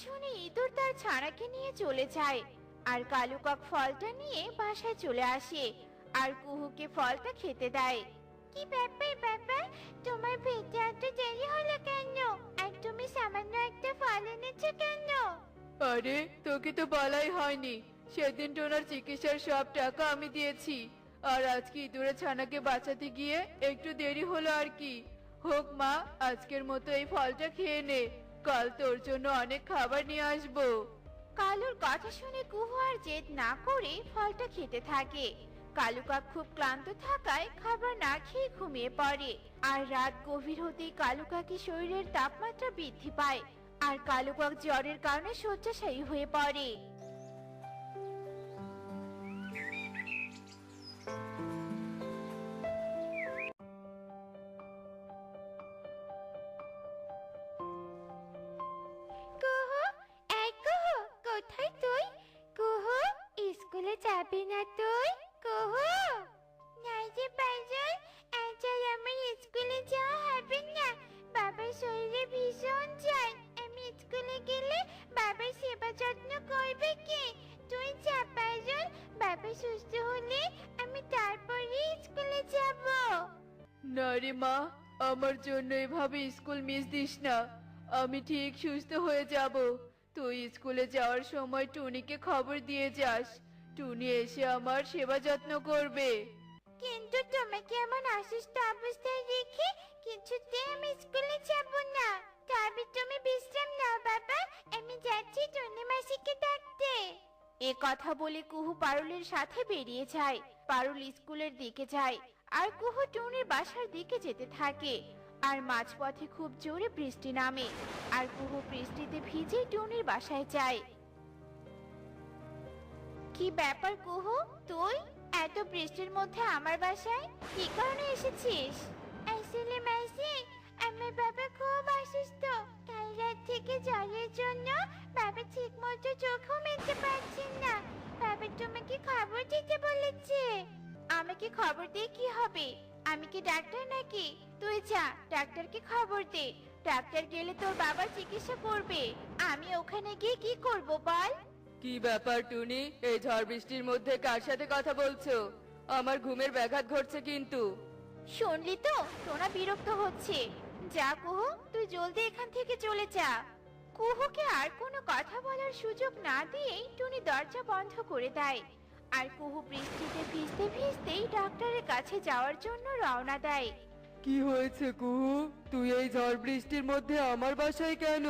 শুনে ইঁদুর তার ছানাকে নিয়ে চলে যায়। আর কালু কাক ফলটা নিয়ে বাসায় চলে আসে আর কুহুকে ফলটা খেতে দেয়। কি ব্যাপার বাবা, তোমার খেতে এত দেরি হলো কেন? আর তুমি সামান্য একটা ফল এনেছো কেন? আরে তোকে তো বলাই হয়নি, সেদিন টোনার চিকিৎসার সব টাকা আমি দিয়েছি। আর আজকে ইঁদুরের ছানাকে বাঁচাতে গিয়ে একটু দেরি হলো আর কি। হোক মা, আজকের মতো এই ফলটা খেয়ে নে, কাল তোর জন্য অনেক খাবার নিয়ে আসবো। কালুর কথা শুনে কুহু আর জেদ না করে ফলটা খেতে থাকে। কালু কাক খুব ক্লান্ত থাকায় খাবার না খেয়ে ঘুমিয়ে পড়ে। আর রাত গভীর হতেই কালু কাকের শরীরের তাপমাত্রা বৃদ্ধি পায় আর কালু কাক জ্বরের কারণে শয্যাশায়ী হয়ে পড়ে। কুহু, এই কুহু, কোথায় তুই? কুহু, স্কুলে যাবি না তুই? কুহু, নাই যে পাইজল, আজ আর আমার স্কুলে যাওয়া হবে না। বাবার শরীরে ভীষণ জ্বর, আমি স্কুলে গেলে বাবার সেবা যত্ন করবে কে? তুই যা পাইজল, বাবা সুস্থ হলে আমি তারপরে স্কুলে যাব। না রে মা, আমার জন্য এভাবে স্কুল মিস দিস না। আমি ঠিক সুস্থ হয়ে যাব। তুই স্কুলে যাওয়ার সময় টুনিকে খবর দিয়ে যাস, টুনি এসে আমার সেবা যত্ন করবে। কিন্তু তোমাকে এমন অসুস্থ অবস্থায় রেখে কিছুতে আমি স্কুলে যাব না। তবে তুমি বিশ্রাম নাও বাবা, আমি যাচ্ছি টুনি মাসিকে ডাকতে। এ কথা বলে কুহু পারুলের সাথে বেরিয়ে যায়। পারুল স্কুলের দিকে যায় আর কুহু টুনির বাসার দিকে যেতে থাকে। আর মাঝপথে খুব জোরে বৃষ্টি নামে আর কুহু বৃষ্টিতে ভিজে টুনির বাসায় যায়। কি ব্যাপার কুহু, তুই এত বৃষ্টির মধ্যে আমার বাসায় কি কারণে এসেছিস? আসলে মাসি, আমার বাবা খুব অসুস্থ। কাল রাত থেকে জ্বরের জন্য বাবা ঠিক মতো চোখও মেলতে পারছেন না। বাবা তোমাকে খবর দিতে বলেছে। আমাকে খবর দিয়ে কি হবে? আমি কি ডাক্তার নাকি? তুই যা ডাক্তারকে খবর দে। ডাক্তার গেলে তোর বাবা চিকিৎসা করবে। আমি ওখানে গিয়ে কি করব বল? কি ব্যাপার টুনি, এই ঝড় বৃষ্টির মধ্যে কার সাথে কথা বলছো? আমার ঘুমের ব্যাঘাত ঘটছে কিন্তু। শুনলি তো, টোনা বিরক্ত হচ্ছে। যা কুহু, তুই জলদি এখান থেকে চলে যা। কুহুকে আর কোনো কথা বলার সুযোগ না দিয়েই টুনি দরজা বন্ধ করে দেয়। আর কুহু বৃষ্টিতে ভিজতে ভিজতেই ডাক্তারের কাছে যাওয়ার জন্য রওনা দেয়। কি হয়েছে কুহু, তুই এই ঝড় বৃষ্টির মধ্যে আমার বাসায় কেন?